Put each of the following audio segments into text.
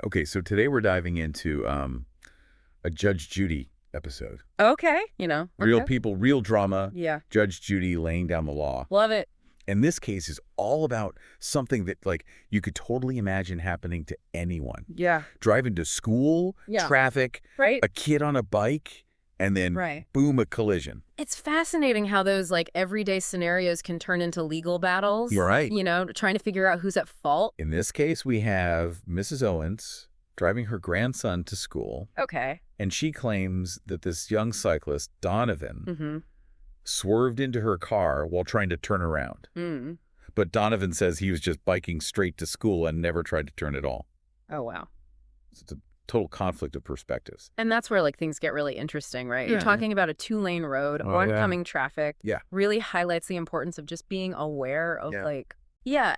Okay, so today we're diving into a Judge Judy episode. Okay. Real Okay. people, real drama. Yeah. Judge Judy laying down the law. Love it. And this case is all about something that, like, you could totally imagine happening to anyone. Yeah. Driving to school, Yeah. traffic, Right. a kid on a bike, and then Right. boom, a collision. It's fascinating how those everyday scenarios can turn into legal battles. You're right. Trying to figure out who's at fault. In this case, we have Mrs. Owens driving her grandson to school, Okay. and she claims that this young cyclist, Donovan, Mm-hmm. swerved into her car while trying to turn around. Mm. But Donovan says he was just biking straight to school and never tried to turn at all. Oh, wow. So it's a total conflict of perspectives. And that's where things get really interesting, right? Yeah. You're talking about a 2-lane road, Oh, yeah. oncoming traffic. Yeah. Really highlights the importance of just being aware of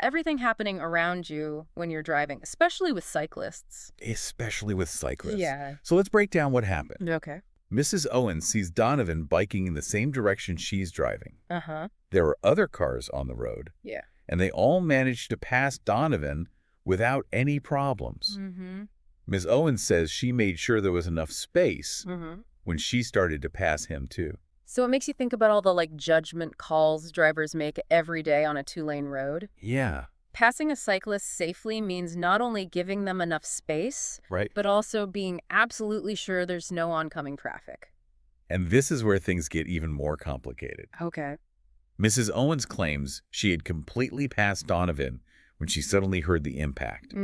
everything happening around you when you're driving, especially with cyclists. Especially with cyclists. Yeah. So let's break down what happened. Okay. Mrs. Owens sees Donovan biking in the same direction she's driving. Uh-huh. There are other cars on the road. Yeah. And they all managed to pass Donovan without any problems. Mm-hmm. Ms. Owens says she made sure there was enough space Mm-hmm. when she started to pass him, too. So it makes you think about all the judgment calls drivers make every day on a 2-lane road. Yeah. Passing a cyclist safely means not only giving them enough space, Right. but also being absolutely sure there's no oncoming traffic. And this is where things get even more complicated. Okay. Mrs. Owens claims she had completely passed Donovan when she suddenly heard the impact.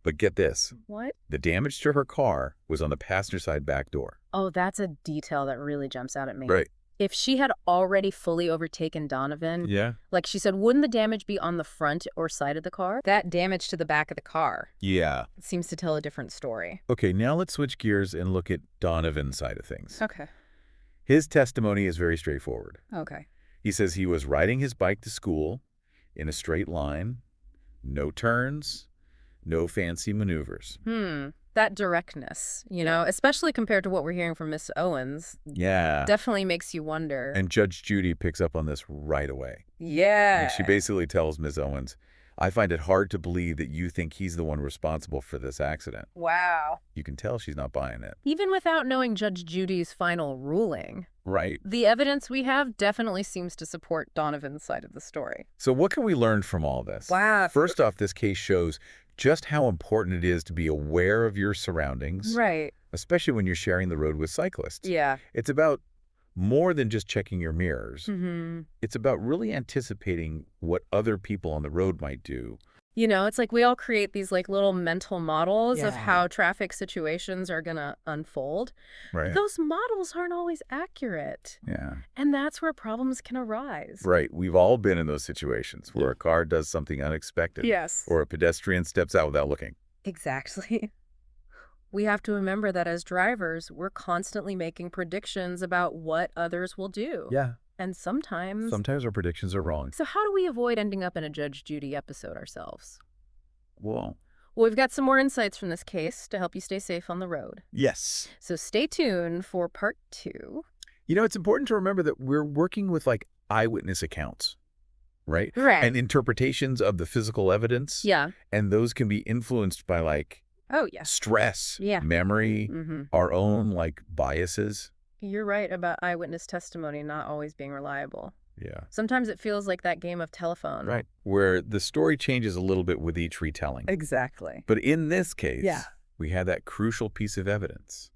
But get this. What? The damage to her car was on the passenger side back door. Oh, that's a detail that really jumps out at me. Right. If she had already fully overtaken Donovan, Yeah. like she said, wouldn't the damage be on the front or side of the car? That damage to the back of the car Yeah. seems to tell a different story. Okay, now let's switch gears and look at Donovan's side of things. Okay. His testimony is very straightforward. Okay. He says he was riding his bike to school in a straight line, no turns, no fancy maneuvers. That directness, especially compared to what we're hearing from Miss Owens, Yeah. definitely makes you wonder. And Judge Judy picks up on this right away. Yeah. And she basically tells Ms. Owens, I find it hard to believe that you think he's the one responsible for this accident. Wow. You can tell she's not buying it. Even without knowing Judge Judy's final ruling, Right. the evidence we have definitely seems to support Donovan's side of the story. So what can we learn from all this? Wow. First off, this case shows just how important it is to be aware of your surroundings, Right. especially when you're sharing the road with cyclists. Yeah. It's about more than just checking your mirrors. Mm-hmm. It's about really anticipating what other people on the road might do. It's like we all create these little mental models of Yeah. how traffic situations are going to unfold. Right. Those models aren't always accurate. Yeah. And that's where problems can arise. Right. We've all been in those situations where a car does something unexpected. Yes. Or a pedestrian steps out without looking. Exactly. We have to remember that as drivers, we're constantly making predictions about what others will do. Yeah. And sometimes Sometimes our predictions are wrong. So how do we avoid ending up in a Judge Judy episode ourselves? Well, Well, we've got some more insights from this case to help you stay safe on the road. yes. So stay tuned for part 2. It's important to remember that we're working with eyewitness accounts, right? Right. And interpretations of the physical evidence. Yeah. And those can be influenced by Oh, yeah. stress, Yeah. memory, Mm-hmm. our own biases. You're right about eyewitness testimony not always being reliable. Yeah. Sometimes it feels like that game of telephone. Right. Where the story changes a little bit with each retelling. Exactly. But in this case, Yeah. we had that crucial piece of evidence,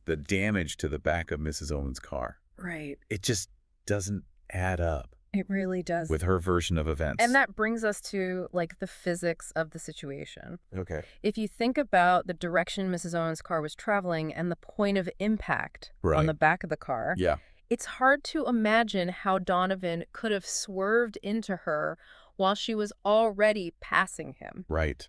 the damage to the back of Mrs. Owens' car. Right. It just doesn't add up It really does. with her version of events. And that brings us to the physics of the situation. Okay. If you think about the direction Mrs. Owens' car was traveling and the point of impact Right. on the back of the car, Yeah. it's hard to imagine how Donovan could have swerved into her while she was already passing him. Right.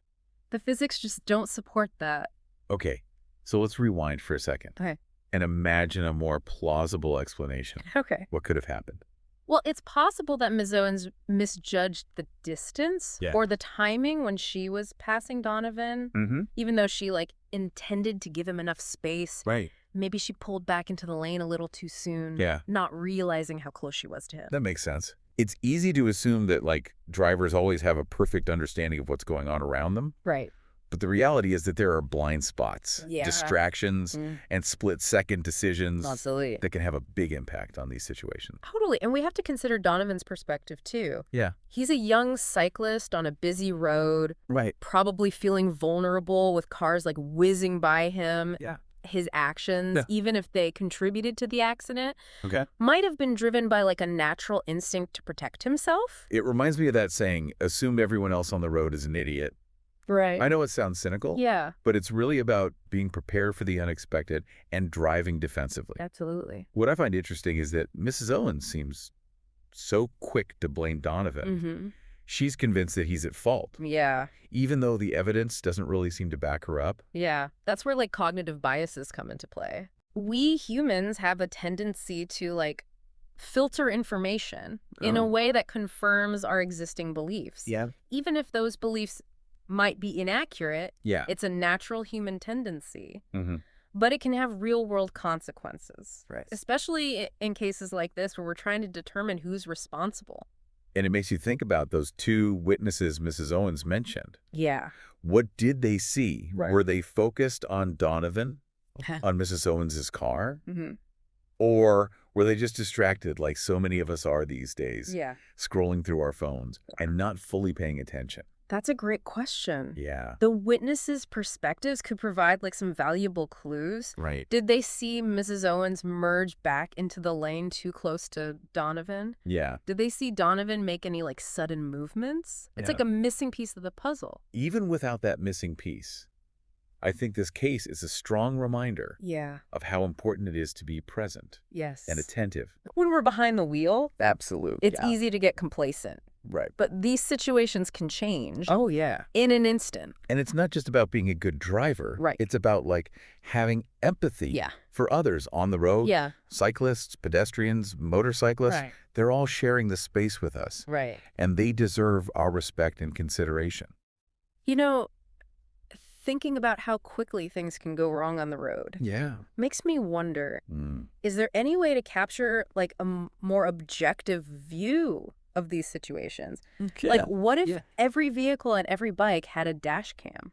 The physics just don't support that. Okay. So let's rewind for a second. Okay. And imagine a more plausible explanation. Okay. What could have happened? Well, it's possible that Ms. Owens misjudged the distance Yeah. or the timing when she was passing Donovan, Mm-hmm. even though she intended to give him enough space. Right. Maybe she pulled back into the lane a little too soon, Yeah. not realizing how close she was to him. That makes sense. It's easy to assume that drivers always have a perfect understanding of what's going on around them. Right. But the reality is that there are blind spots, Yeah. distractions, and split-second decisions Absolutely. that can have a big impact on these situations. Totally. And we have to consider Donovan's perspective, too. Yeah. He's a young cyclist on a busy road, Right. probably feeling vulnerable with cars like whizzing by him. Yeah. His actions, even if they contributed to the accident, Okay. might have been driven by like a natural instinct to protect himself. It reminds me of that saying, assume everyone else on the road is an idiot. Right. I know it sounds cynical, Yeah. but it's really about being prepared for the unexpected and driving defensively. Absolutely. What I find interesting is that Mrs. Owens seems so quick to blame Donovan. Mm-hmm. She's convinced that he's at fault, Yeah. even though the evidence doesn't really seem to back her up. Yeah. That's where like cognitive biases come into play. We humans have a tendency to like filter information in a way that confirms our existing beliefs. Yeah. Even if those beliefs might be inaccurate, Yeah. it's a natural human tendency. Mm-hmm. But it can have real-world consequences, Right. especially in cases like this where we're trying to determine who's responsible. And it makes you think about those two witnesses Mrs. Owens mentioned. Yeah. What did they see? Right. Were they focused on Donovan, on Mrs. Owens's car? Mm-hmm. Or were they just distracted like so many of us are these days, Yeah. scrolling through our phones and not fully paying attention? That's a great question. Yeah. The witnesses' perspectives could provide like some valuable clues. Right. Did they see Mrs. Owens merge back into the lane too close to Donovan? Yeah. Did they see Donovan make any like sudden movements? It's Yeah. like a missing piece of the puzzle. Even without that missing piece, I think this case is a strong reminder Yeah. of how important it is to be present Yes. and attentive. When we're behind the wheel, Absolutely. it's easy to get complacent. Right. But these situations can change Oh, yeah. in an instant. And it's not just about being a good driver. Right. It's about like having empathy Yeah. for others on the road. Yeah. Cyclists, pedestrians, motorcyclists, Right. they're all sharing the space with us. Right. And they deserve our respect and consideration. You know, thinking about how quickly things can go wrong on the road Yeah. makes me wonder, Mm. is there any way to capture like a more objective view of these situations? Okay. Like, what if Yeah. every vehicle and every bike had a dash cam?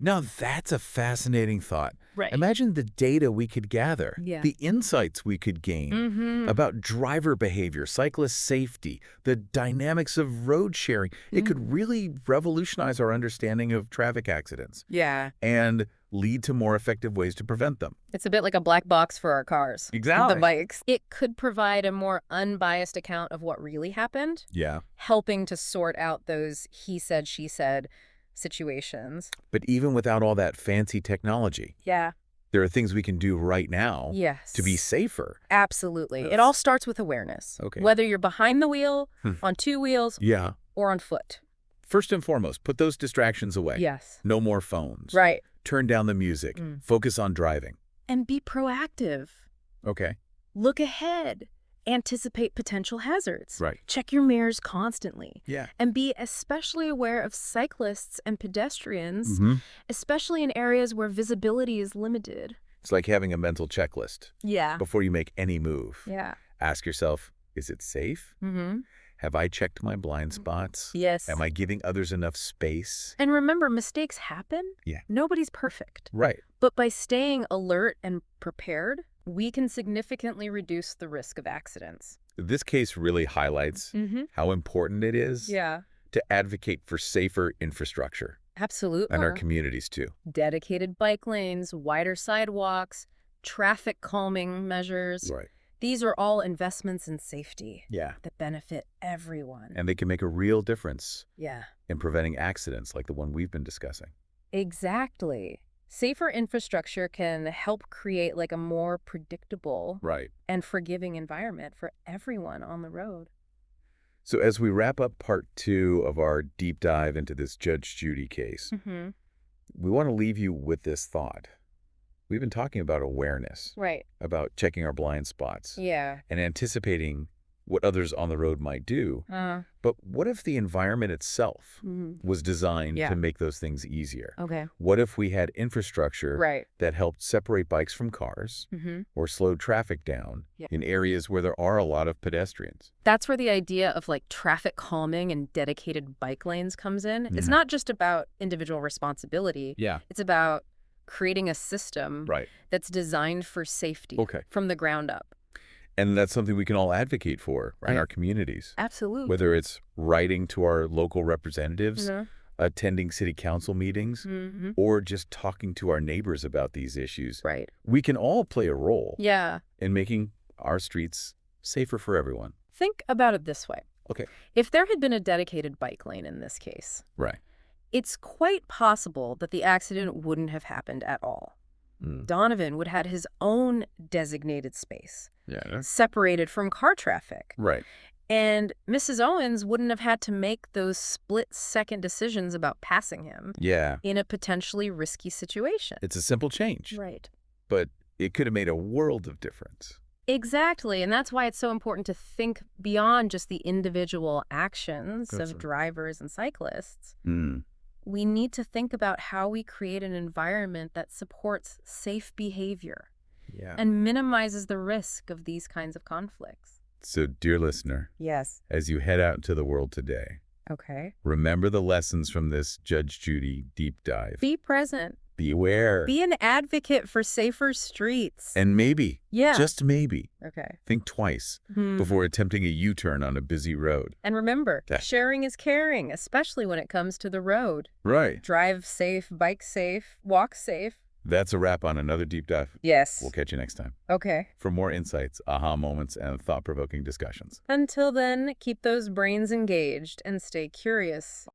Now, that's a fascinating thought. Right. Imagine the data we could gather, Yeah. the insights we could gain Mm-hmm. about driver behavior, cyclist safety, the dynamics of road sharing. It could really revolutionize our understanding of traffic accidents Yeah. and lead to more effective ways to prevent them. It's a bit like a black box for our cars. Exactly. The bikes. It could provide a more unbiased account of what really happened, Yeah. helping to sort out those he said, she said situations. But even without all that fancy technology, Yeah. there are things we can do right now Yes. to be safer. Absolutely. Yes. It all starts with awareness. Okay. Whether you're behind the wheel, Hmm. on two wheels, Yeah. or on foot. First and foremost, put those distractions away. Yes. No more phones. Right. Turn down the music. Mm. Focus on driving. And be proactive. Okay. Look ahead. Anticipate potential hazards. Right. Check your mirrors constantly. Yeah. And be especially aware of cyclists and pedestrians, Mm-hmm. especially in areas where visibility is limited. It's like having a mental checklist Yeah. before you make any move. Yeah. Ask yourself, is it safe? Mm-hmm. Have I checked my blind spots? Yes. Am I giving others enough space? And remember, mistakes happen. Yeah. Nobody's perfect. Right. But by staying alert and prepared, we can significantly reduce the risk of accidents. This case really highlights Mm-hmm. how important it is Yeah. to advocate for safer infrastructure Absolutely. and our communities too. Dedicated bike lanes, wider sidewalks, traffic calming measures. Right. These are all investments in safety Yeah. that benefit everyone. And they can make a real difference Yeah. in preventing accidents like the one we've been discussing. Exactly. Safer infrastructure can help create like a more predictable Right. and forgiving environment for everyone on the road. So as we wrap up part 2 of our deep dive into this Judge Judy case, Mm-hmm. we want to leave you with this thought. We've been talking about awareness, Right. about checking our blind spots, Yeah. and anticipating what others on the road might do. But what if the environment itself was designed to make those things easier? Okay. What if we had infrastructure Right. that helped separate bikes from cars or slowed traffic down in areas where there are a lot of pedestrians? That's where the idea of like traffic calming and dedicated bike lanes comes in. It's not just about individual responsibility. Yeah. It's about creating a system that's designed for safety from the ground up. And that's something we can all advocate for in our communities. Absolutely. Whether it's writing to our local representatives, attending city council meetings, or just talking to our neighbors about these issues. Right. We can all play a role Yeah. in making our streets safer for everyone. Think about it this way. Okay. If there had been a dedicated bike lane in this case, Right. it's quite possible that the accident wouldn't have happened at all. Donovan would have had his own designated space, separated from car traffic. Right. And Mrs. Owens wouldn't have had to make those split-second decisions about passing him in a potentially risky situation. It's a simple change. Right. But it could have made a world of difference. Exactly. And that's why it's so important to think beyond just the individual actions of drivers and cyclists. We need to think about how we create an environment that supports safe behavior and minimizes the risk of these kinds of conflicts. So, dear listener, Yes. as you head out into the world today, Okay. remember the lessons from this Judge Judy deep dive. Be present. Be aware. Be an advocate for safer streets. And maybe, just maybe, think twice before attempting a U-turn on a busy road. And remember, sharing is caring, especially when it comes to the road. Right. Drive safe, bike safe, walk safe. That's a wrap on another deep dive. Yes. We'll catch you next time. Okay. For more insights, aha moments, and thought-provoking discussions. Until then, keep those brains engaged and stay curious.